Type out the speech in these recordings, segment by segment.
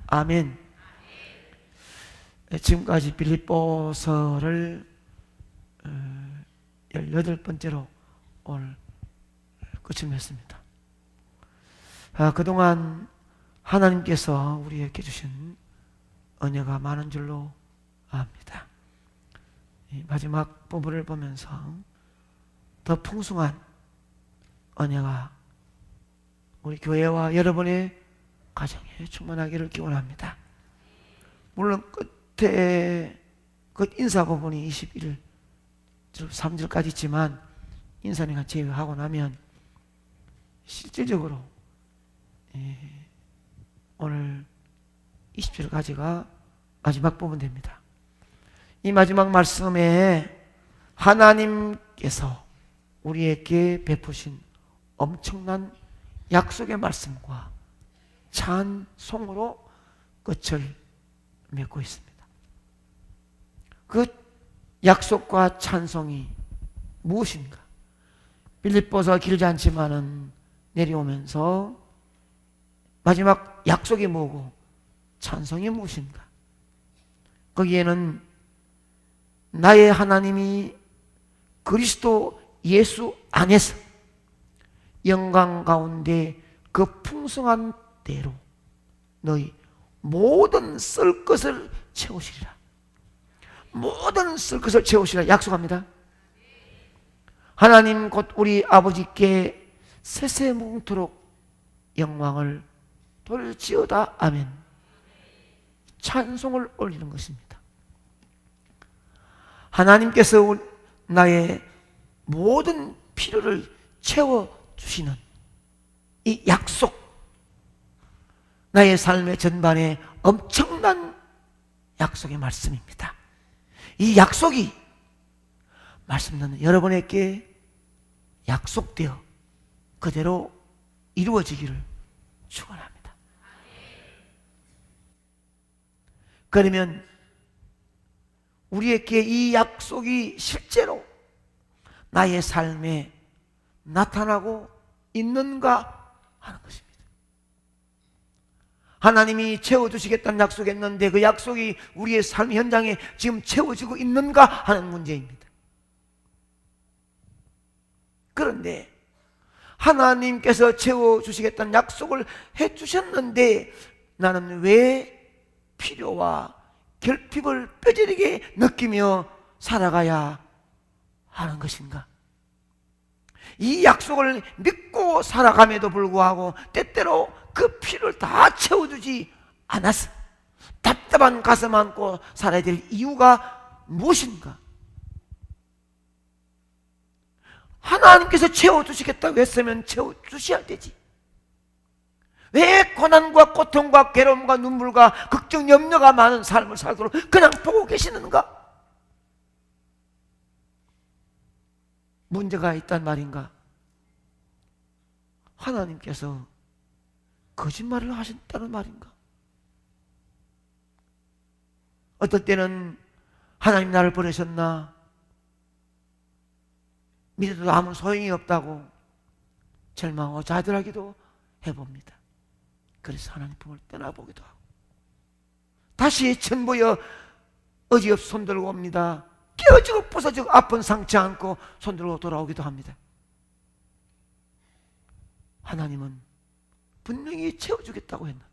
아멘. 지금까지 빌립보서를 18번째로 오늘 끝을 맺습니다. 그동안 하나님께서 우리에게 주신 은혜가 많은 줄로 압니다. 마지막 부분을 보면서 더 풍성한 은혜가 우리 교회와 여러분의 가정에 충만하기를 기원합니다. 물론 끝에 그 인사 부분이 21절 3절까지 있지만 인사는 제외하고 나면 실질적으로 오늘 20절까지가 마지막 부분 됩니다. 이 마지막 말씀에 하나님께서 우리에게 베푸신 엄청난 약속의 말씀과 찬송으로 끝을 맺고 있습니다. 그 약속과 찬송이 무엇인가? 빌립보서 길지 않지만은 내려오면서 마지막 약속이 뭐고 찬송이 무엇인가? 거기에는 나의 하나님이 그리스도 예수 안에서 영광 가운데 그 풍성한 대로 너희 모든 쓸 것을 채우시리라. 모든 쓸 것을 채우시리라 약속합니다. 하나님 곧 우리 아버지께 세세무궁토록 영광을 돌지어다. 아멘. 찬송을 올리는 것입니다. 하나님께서 나의 모든 필요를 채워주시는 이 약속, 나의 삶의 전반에 엄청난 약속의 말씀입니다. 이 약속이 말씀 듣는 여러분에게 약속되어 그대로 이루어지기를 축원합니다. 그러면 우리에게 이 약속이 실제로 나의 삶에 나타나고 있는가 하는 것입니다. 하나님이 채워주시겠다는 약속했는데 그 약속이 우리의 삶 현장에 지금 채워지고 있는가 하는 문제입니다. 그런데 하나님께서 채워주시겠다는 약속을 해주셨는데 나는 왜 필요와 결핍을 뼈저리게 느끼며 살아가야 하는 것인가? 이 약속을 믿고 살아감에도 불구하고 때때로 그 필요를 다 채워주지 않아서 답답한 가슴 안고 살아야 될 이유가 무엇인가? 하나님께서 채워주시겠다고 했으면 채워주셔야 되지. 왜 고난과 고통과 괴로움과 눈물과 걱정 염려가 많은 삶을 살도록 그냥 보고 계시는가? 문제가 있단 말인가? 하나님께서 거짓말을 하신다는 말인가? 어떨 때는 하나님 나를 버리셨나? 믿어도 아무 소용이 없다고 절망하고 좌절하기도 해봅니다. 그래서 하나님 품을 떠나보기도 하고 다시 천보여 어지없 손들고 옵니다. 깨어지고 부서지고 아픈 상처 안고 손들고 돌아오기도 합니다. 하나님은 분명히 채워주겠다고 했는데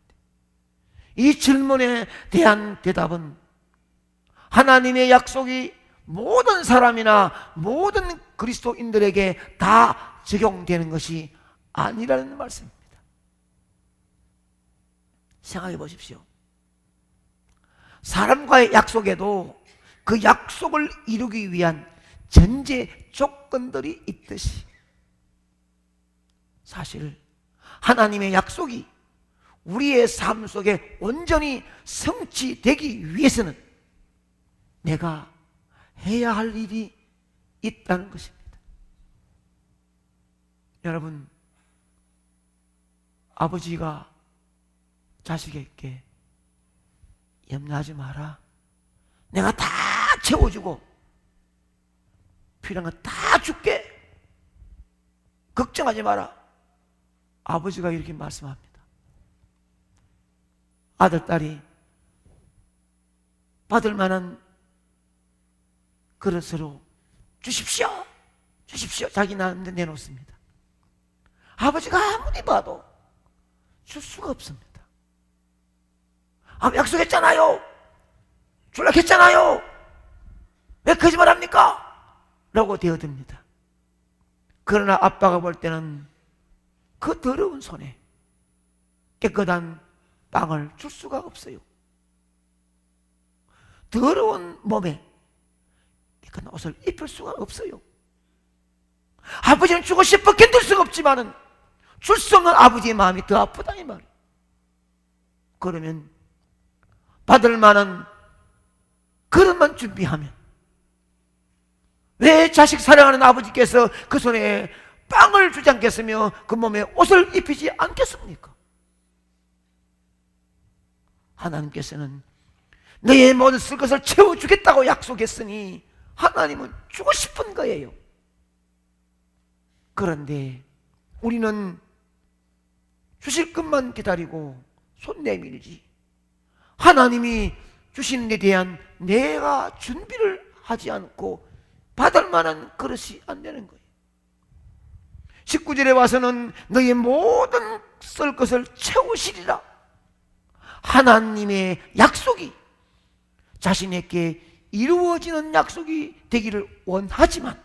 이 질문에 대한 대답은 하나님의 약속이 모든 사람이나 모든 그리스도인들에게 다 적용되는 것이 아니라는 말씀입니다. 생각해 보십시오. 사람과의 약속에도 그 약속을 이루기 위한 전제 조건들이 있듯이 사실 하나님의 약속이 우리의 삶 속에 온전히 성취되기 위해서는 내가 해야 할 일이 있다는 것입니다. 여러분, 아버지가 자식에게 염려하지 마라. 내가 다 채워주고 필요한 거 다 줄게. 걱정하지 마라. 아버지가 이렇게 말씀합니다. 아들, 딸이 받을 만한 그릇으로 주십시오, 주십시오. 자기 나한테 내놓습니다. 아버지가 아무리 봐도 줄 수가 없습니다. 약속했잖아요. 줄라 했잖아요. 왜 거짓말합니까? 라고 되어듭니다. 그러나 아빠가 볼 때는 그 더러운 손에 깨끗한 빵을 줄 수가 없어요. 더러운 몸에 깨끗한 옷을 입힐 수가 없어요. 아버지는 주고 싶어 견딜 수가 없지만은 줄 수 없는 아버지의 마음이 더 아프다 이 말이에요. 그러면 받을 만한 그릇만 준비하면 왜 자식 사랑하는 아버지께서 그 손에 빵을 주지 않겠으며 그 몸에 옷을 입히지 않겠습니까? 하나님께서는 너의 모든 쓸 것을 채워주겠다고 약속했으니 하나님은 주고 싶은 거예요. 그런데 우리는 주실 것만 기다리고 손 내밀지 하나님이 주시는 데 대한 내가 준비를 하지 않고 받을 만한 그릇이 안 되는 거예요. 19절에 와서는 너의 모든 쓸 것을 채우시리라. 하나님의 약속이 자신에게 이루어지는 약속이 되기를 원하지만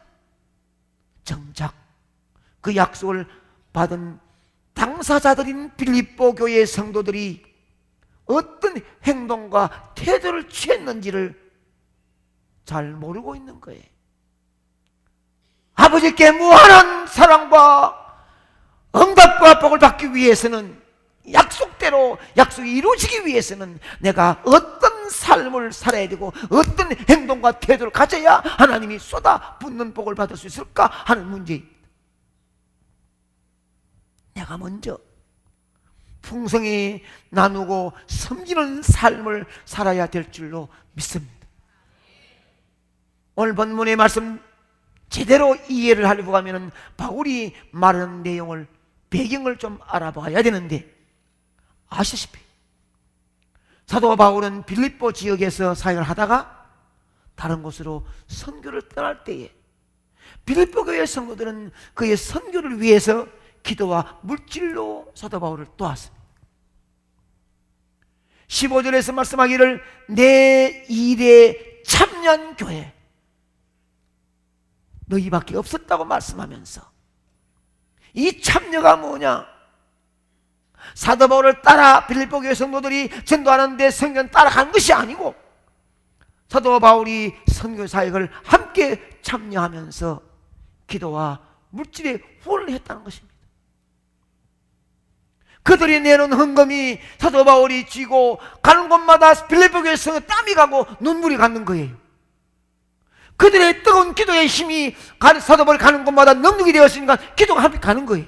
정작 그 약속을 받은 당사자들인 빌립보 교회의 성도들이 어떤 행동과 태도를 취했는지를 잘 모르고 있는 거예요. 아버지께 무한한 사랑과 응답과 복을 받기 위해서는 약속대로 약속이 이루어지기 위해서는 내가 어떤 삶을 살아야 되고 어떤 행동과 태도를 가져야 하나님이 쏟아붓는 복을 받을 수 있을까 하는 문제입니다. 내가 먼저 풍성히 나누고 섬기는 삶을 살아야 될 줄로 믿습니다. 오늘 본문의 말씀 제대로 이해를 하려고 하면 바울이 말하는 내용을 배경을 좀 알아봐야 되는데 아시다시피 사도 바울은 빌립보 지역에서 사역을 하다가 다른 곳으로 선교를 떠날 때에 빌립보 교회 성도들은 그의 선교를 위해서 기도와 물질로 사도 바울을 도왔습니다. 15절에서 말씀하기를 내 일에 참여한 교회 너희밖에 없었다고 말씀하면서 이 참여가 뭐냐? 사도 바울을 따라 빌립보 교회 성도들이 전도하는데 성경 따라간 것이 아니고 사도 바울이 선교 사역을 함께 참여하면서 기도와 물질에 후원을 했다는 것입니다. 그들이 내놓은 헌금이 사도 바울이 쥐고 가는 곳마다 빌립보 교회 성에 땀이 가고 눈물이 가는 거예요. 그들의 뜨거운 기도의 힘이 사도 바울이 가는 곳마다 능력이 되었으니까 기도가 함께 가는 거예요.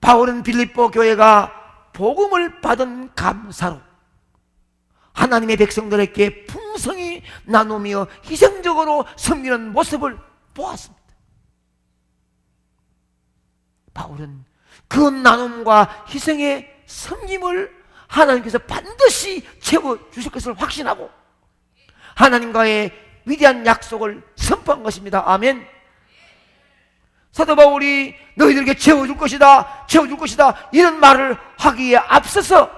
바울은 빌립보 교회가 복음을 받은 감사로 하나님의 백성들에게 풍성히 나누며 희생적으로 섬기는 모습을 보았습니다. 바울은 그 나눔과 희생의 섬김을 하나님께서 반드시 채워주실 것을 확신하고 하나님과의 위대한 약속을 선포한 것입니다. 아멘. 사도 바울이 너희들에게 채워줄 것이다, 채워줄 것이다 이런 말을 하기에 앞서서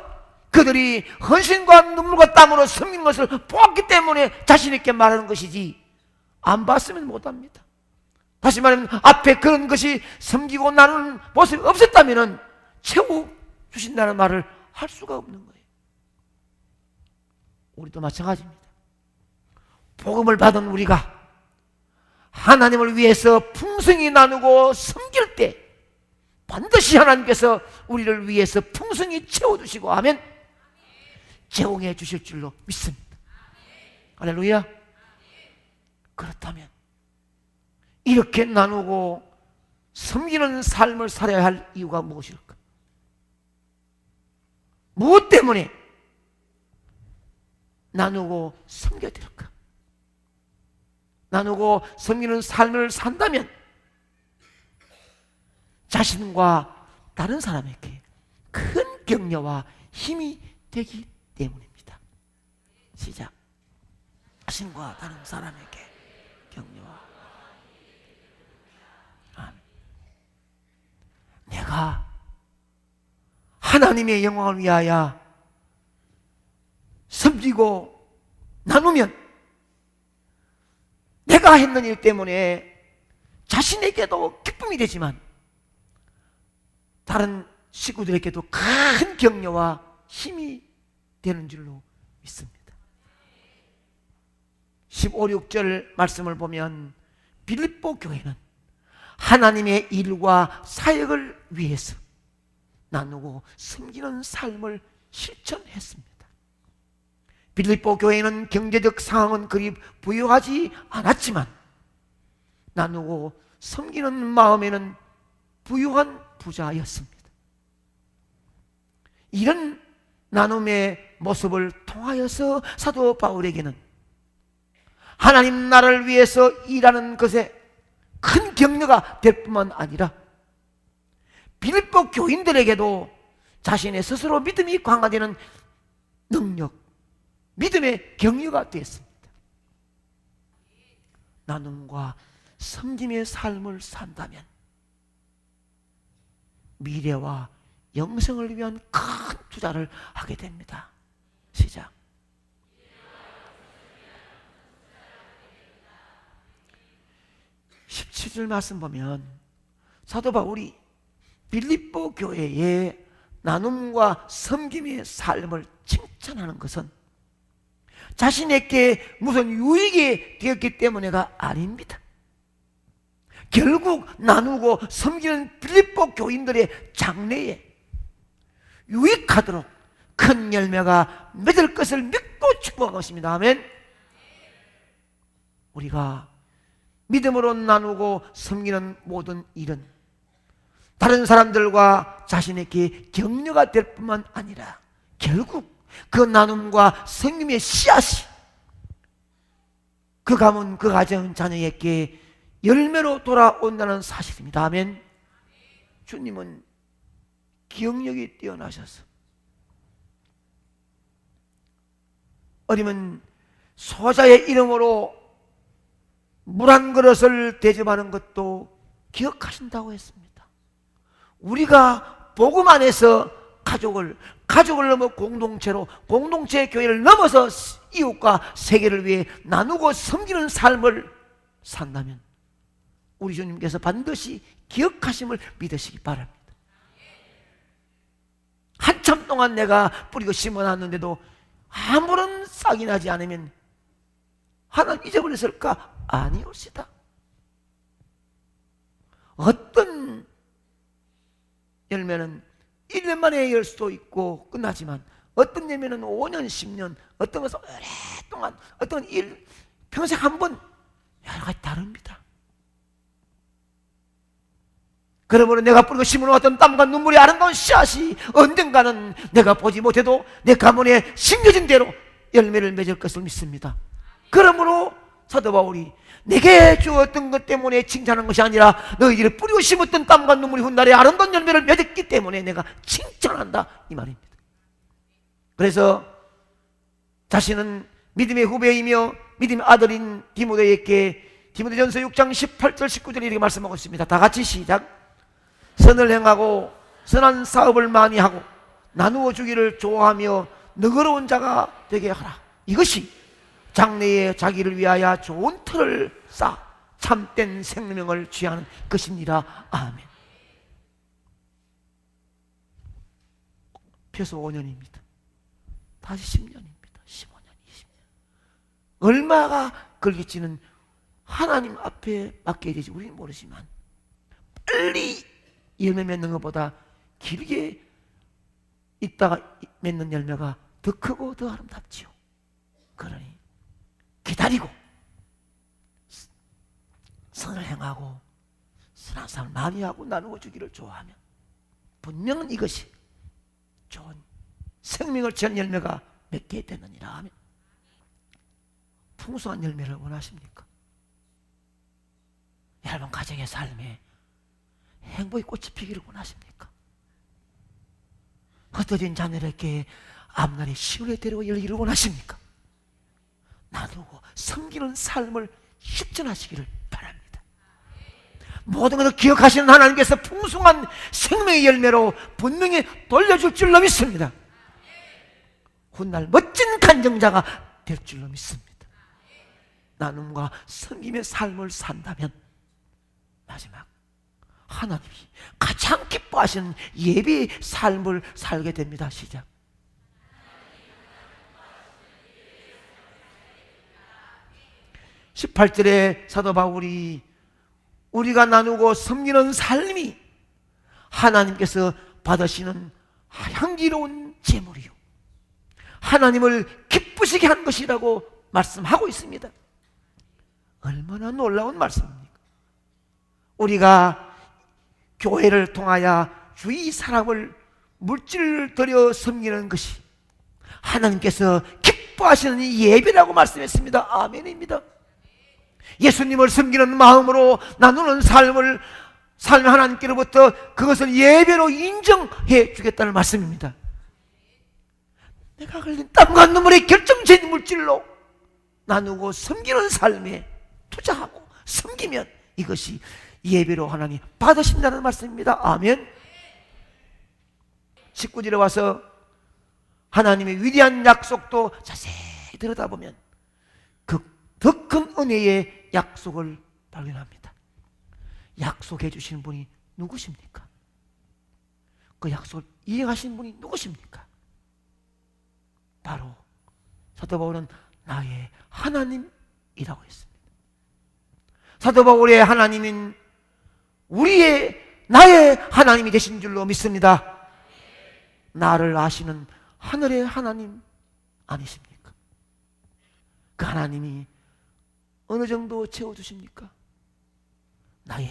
그들이 헌신과 눈물과 땀으로 섬기는 것을 보았기 때문에 자신 있게 말하는 것이지 안 봤으면 못합니다. 다시 말하면 앞에 그런 것이 섬기고 나누는 모습이 없었다면 채워주신다는 말을 할 수가 없는 거예요. 우리도 마찬가지입니다. 복음을 받은 우리가 하나님을 위해서 풍성히 나누고 섬길 때 반드시 하나님께서 우리를 위해서 풍성히 채워주시고 아멘 제공해 주실 줄로 믿습니다. 할렐루야. 그렇다면 이렇게 나누고 섬기는 삶을 살아야 할 이유가 무엇일까? 무엇 때문에 나누고 섬겨야 될까? 나누고 섬기는 삶을 산다면 자신과 다른 사람에게 큰 격려와 힘이 되기 때문입니다. 시작. 자신과 다른 사람에게 격려와. 아멘. 내가 하나님의 영광을 위하여 섬기고 나누면 내가 했는 일 때문에 자신에게도 기쁨이 되지만 다른 식구들에게도 큰 격려와 힘이 되는 줄로 믿습니다. 15, 16절 말씀을 보면 빌립보 교회는 하나님의 일과 사역을 위해서 나누고 섬기는 삶을 실천했습니다. 빌립보 교회는 경제적 상황은 그리 부유하지 않았지만 나누고 섬기는 마음에는 부유한 부자였습니다. 이런 나눔의 모습을 통하여서 사도 바울에게는 하나님 나라를 위해서 일하는 것에 큰 격려가 될 뿐만 아니라 빌립보 교인들에게도 자신의 스스로 믿음이 강화되는 능력, 믿음의 격려가 되었습니다. 나눔과 섬김의 삶을 산다면 미래와 영생을 위한 큰 투자를 하게 됩니다. 시작. 17절 말씀 보면 사도 바울이 빌립보 교회의 나눔과 섬김의 삶을 칭찬하는 것은 자신에게 무슨 유익이 되었기 때문에가 아닙니다. 결국 나누고 섬기는 빌립보 교인들의 장래에 유익하도록 큰 열매가 맺을 것을 믿고 축복한 것입니다. 아멘. 우리가 믿음으로 나누고 섬기는 모든 일은 다른 사람들과 자신에게 격려가 될 뿐만 아니라 결국 그 나눔과 섬김의 씨앗이 그 가문, 그 가정, 자녀에게 열매로 돌아온다는 사실입니다. 아멘. 주님은 기억력이 뛰어나셔서 어리면 소자의 이름으로 물 한 그릇을 대접하는 것도 기억하신다고 했습니다. 우리가 복음 안에서 가족을 넘어 공동체로, 공동체의 교회를 넘어서 이웃과 세계를 위해 나누고 섬기는 삶을 산다면 우리 주님께서 반드시 기억하심을 믿으시기 바랍니다. 한참 동안 내가 뿌리고 심어놨는데도 아무런 싹이 나지 않으면 하나님 잊어버렸을까? 아니올시다. 어떤 열매는 1년 만에 열 수도 있고 끝나지만 어떤 열매는 5년, 10년, 어떤 것은 오랫동안, 어떤 일 평생 한 번 여러 가지 다릅니다. 그러므로 내가 뿌리고 심어놓았던 땀과 눈물이 아름다운 씨앗이 언젠가는 내가 보지 못해도 내 가문에 심겨진 대로 열매를 맺을 것을 믿습니다. 그러므로 사도 바울이 내게 주었던 것 때문에 칭찬한 것이 아니라 너희들이 뿌리고 심었던 땀과 눈물이 훗날에 아름다운 열매를 맺었기 때문에 내가 칭찬한다 이 말입니다. 그래서 자신은 믿음의 후배이며 믿음의 아들인 디모데에게 디모데전서 6장 18절 19절에 이렇게 말씀하고 있습니다. 다 같이 시작. 선을 행하고 선한 사업을 많이 하고 나누어 주기를 좋아하며 너그러운 자가 되게 하라. 이것이 장래에 자기를 위하여 좋은 틀을 쌓아 참된 생명을 취하는 것입니다. 아멘. 표서 5년입니다. 다시 10년입니다. 15년, 20년. 얼마가 걸릴지는 하나님 앞에 맡겨야 되지 우리는 모르지만 빨리 열매 맺는 것보다 길게 있다가 맺는 열매가 더 크고 더 아름답지요. 그러니 기다리고 선을 행하고 선한 삶을 많이 하고 나누어 주기를 좋아하면 분명은 이것이 좋은 생명을 취한 열매가 맺게 되느니라. 하면 풍성한 열매를 원하십니까? 여러분 가정의 삶에 행복의 꽃이 피기를 원하십니까? 흩어진 자녀에게 앞날에 시온의 데리고 열기를 원하십니까? 나누고 섬기는 삶을 실천하시기를 바랍니다. 모든 것을 기억하시는 하나님께서 풍성한 생명의 열매로 분명히 돌려줄 줄로 믿습니다. 훗날 멋진 간증자가 될 줄로 믿습니다. 나눔과 섬김의 삶을 산다면 마지막 하나님이 가장 기뻐하시는 예배의 삶을 살게 됩니다. 시작. 18절에 사도 바울이 우리가 나누고 섬기는 삶이 하나님께서 받으시는 향기로운 제물이요 하나님을 기쁘시게 한 것이라고 말씀하고 있습니다. 얼마나 놀라운 말씀입니까? 우리가 교회를 통하여 주위 사람을 물질을 들여 섬기는 것이 하나님께서 기뻐하시는 예배라고 말씀했습니다. 아멘입니다. 예수님을 섬기는 마음으로 나누는 삶을 살면 하나님께로부터 그것을 예배로 인정해 주겠다는 말씀입니다. 내가 흘린 땀과 눈물의 결정적인 물질로 나누고 섬기는 삶에 투자하고 섬기면 이것이 예배로 하나님 받으신다는 말씀입니다. 아멘. 19절에 와서 하나님의 위대한 약속도 자세히 들여다보면 그 더 큰 은혜의 약속을 발견합니다. 약속해 주시는 분이 누구십니까? 그 약속을 이행하시는 분이 누구십니까? 바로 사도 바울은 나의 하나님이라고 했습니다. 사도 바울의 하나님인 나의 하나님이 되신 줄로 믿습니다. 나를 아시는 하늘의 하나님 아니십니까? 그 하나님이 어느 정도 채워주십니까? 나의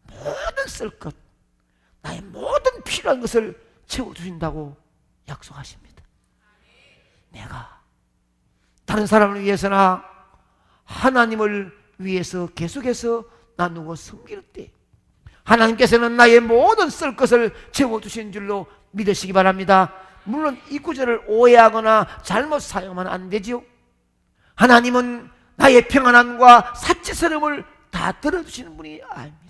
모든 쓸 것, 나의 모든 필요한 것을 채워주신다고 약속하십니다. 내가 다른 사람을 위해서나 하나님을 위해서 계속해서 나누고 섬길 때 하나님께서는 나의 모든 쓸 것을 채워주신 줄로 믿으시기 바랍니다. 물론 이 구절을 오해하거나 잘못 사용하면 안 되지요. 하나님은 나의 평안함과 사치스러움을 다 들어주시는 분이 아닙니다.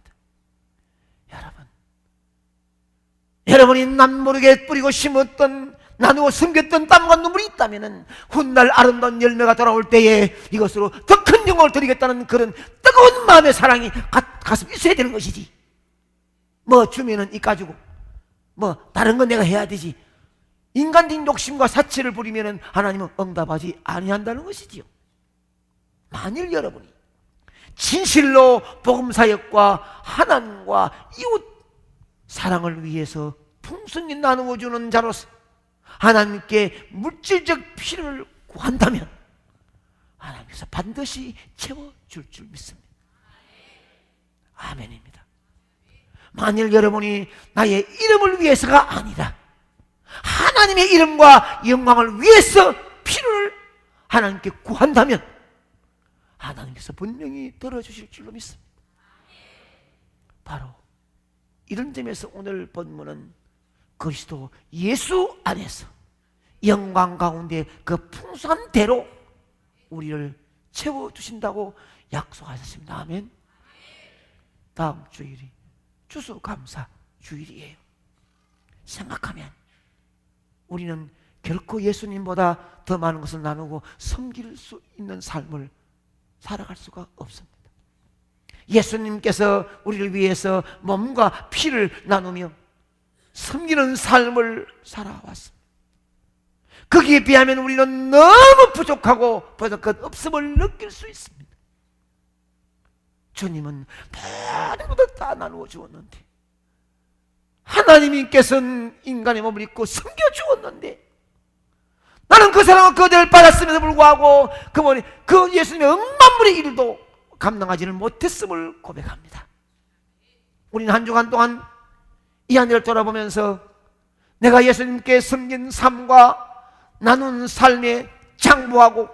여러분이 남 모르게 뿌리고 심었던 나누고 숨겼던 땀과 눈물이 있다면 훗날 아름다운 열매가 돌아올 때에 이것으로 더 큰 영광을 드리겠다는 그런 뜨거운 마음의 사랑이 가슴에 있어야 되는 것이지. 뭐 주면은 이 가지고 뭐 다른 건 내가 해야 되지. 인간적인 욕심과 사치를 부리면은 하나님은 응답하지 아니한다는 것이지요. 만일 여러분이 진실로 복음사역과 하나님과 이웃 사랑을 위해서 풍성히 나누어 주는 자로서 하나님께 물질적 필요를 구한다면 하나님께서 반드시 채워줄 줄 믿습니다. 아멘입니다. 만일 여러분이 나의 이름을 위해서가 아니라 하나님의 이름과 영광을 위해서 필요를 하나님께 구한다면 하나님께서 분명히 들어주실 줄로 믿습니다. 바로 이런 점에서 오늘 본문은 그리스도 예수 안에서 영광 가운데 그 풍성한 대로 우리를 채워주신다고 약속하셨습니다. 아멘. 다음 주일이 추수감사 주일이에요. 생각하면 우리는 결코 예수님보다 더 많은 것을 나누고 섬길 수 있는 삶을 살아갈 수가 없습니다. 예수님께서 우리를 위해서 몸과 피를 나누며 섬기는 삶을 살아왔습니다. 거기에 비하면 우리는 너무 부족하고 부족한 없음을 느낄 수 있습니다. 주님은 모든 것을 다 나누어 주었는데 하나님께서는 인간의 몸을 입고 섬겨 주었는데 나는 그 사랑을 그대를 받았음에도 불구하고 그 예수님의 억만물의 일도 감당하지는 못했음을 고백합니다. 우리는 한 주간 동안 이 한 해를 돌아보면서 내가 예수님께 섬긴 삶과 나눈 삶에 장부하고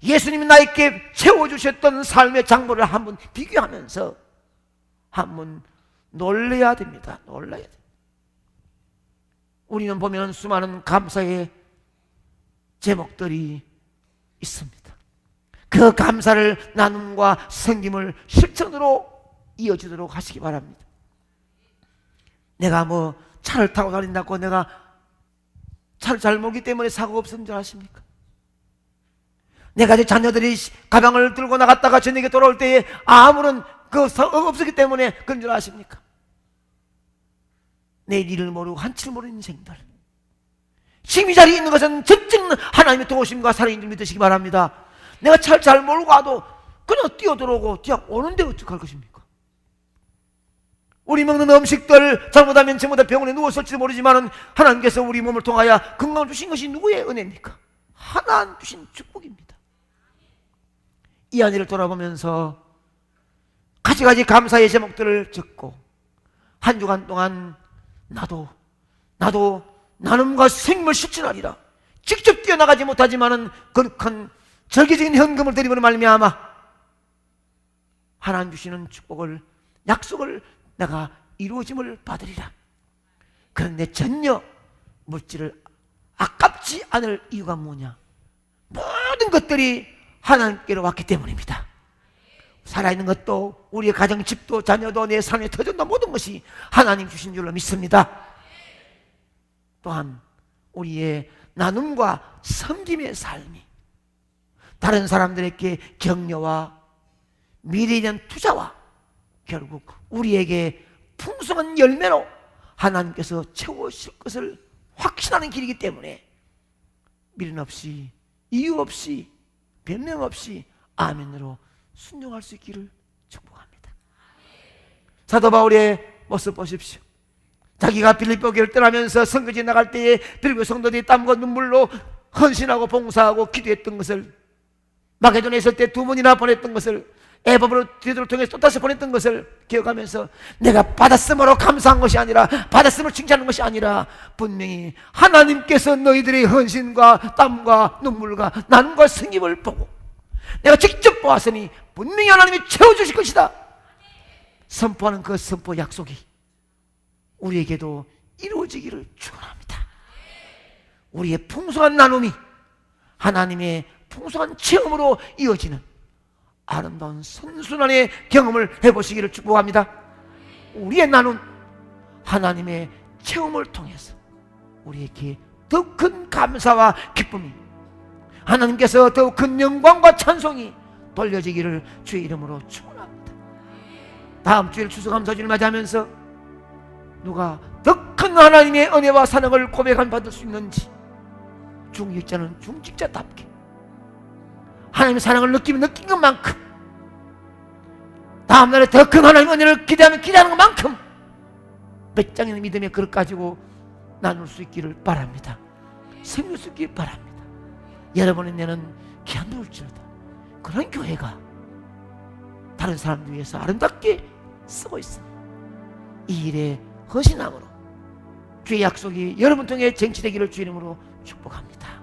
예수님이 나에게 채워주셨던 삶의 장부를 한번 비교하면서 한번 놀라야 됩니다. 놀라야 됩니다. 우리는 보면 수많은 감사의 제목들이 있습니다. 그 감사를 나눔과 섬김을 실천으로 이어지도록 하시기 바랍니다. 내가 뭐 차를 타고 다닌다고 내가 차를 잘 몰기 때문에 사고가 없는 줄 아십니까? 내가 제 자녀들이 가방을 들고 나갔다가 저녁에 돌아올 때에 아무런 없었기 때문에 그런 줄 아십니까? 내일 일을 모르고 한치를 모르는 인생들, 지금 이 자리에 있는 것은 전적 하나님의 도우심과 사랑인 줄 믿으시기 바랍니다. 내가 차를 잘 몰고 와도 그냥 뛰어들어오고 뛰어오는데 어떡할 것입니까? 우리 먹는 음식들 잘못하면 전부 다 병원에 누웠을지도 모르지만 하나님께서 우리 몸을 통하여 건강을 주신 것이 누구의 은혜입니까? 하나님 주신 축복입니다. 이 안일을 돌아보면서 가지가지 감사의 제목들을 적고 한 주간 동안 나도 나눔과 생명을 실천하리라. 직접 뛰어나가지 못하지만은 거룩한 절기적인 현금을 드림으로 말미암아 하나님 주시는 축복을, 약속을 내가 이루어짐을 받으리라. 그런데 전혀 물질을 아깝지 않을 이유가 뭐냐? 모든 것들이 하나님께로 왔기 때문입니다. 살아있는 것도, 우리의 가정, 집도, 자녀도, 내 삶의 터전도 모든 것이 하나님 주신 줄로 믿습니다. 또한 우리의 나눔과 섬김의 삶이 다른 사람들에게 격려와 미래에 대한 투자와 결국 우리에게 풍성한 열매로 하나님께서 채워주실 것을 확신하는 길이기 때문에 미련 없이, 이유 없이, 변명 없이 아멘으로 순종할 수 있기를 축복합니다. 사도 바울의 모습 보십시오. 자기가 빌립보 교회를 떠나면서 선교지 나갈 때에 빌립보 성도들이 땀과 눈물로 헌신하고 봉사하고 기도했던 것을, 마게도냐에 있을 때 2번이나 보냈던 것을, 에바브로 디도를 통해서 또 다시 보냈던 것을 기억하면서 내가 받았음으로 감사한 것이 아니라, 받았음을 칭찬하는 것이 아니라 분명히 하나님께서 너희들의 헌신과 땀과 눈물과 나눔과 승임을 보고 내가 직접 보았으니 분명히 하나님이 채워주실 것이다 선포하는 그 선포 약속이 우리에게도 이루어지기를 축원합니다. 우리의 풍성한 나눔이 하나님의 풍성한 체험으로 이어지는 아름다운 선순환의 경험을 해보시기를 축복합니다. 우리의 나눔, 하나님의 체험을 통해서 우리에게 더 큰 감사와 기쁨이, 하나님께서 더 큰 영광과 찬송이 돌려지기를 주의 이름으로 축원합니다. 다음 주일 추수감사주를 맞이하면서 누가 더 큰 하나님의 은혜와 사랑을 고백한 받을 수 있는지, 중직자는 중직자답게 하나님의 사랑을 느끼는 것만큼, 다음날에 더 큰 하나님의 은혜를 기대하면 기대하는 것만큼 몇 장의 믿음의 그릇 가지고 나눌 수 있기를 바랍니다. 섬길 수 있기를 바랍니다. 여러분의 내는 귀한도울지어다 그런 교회가 다른 사람들 위해서 아름답게 쓰고 있으니 이 일에 헌신함으로 주의 약속이 여러분 통해 쟁취되기를 주의 이름으로 축복합니다.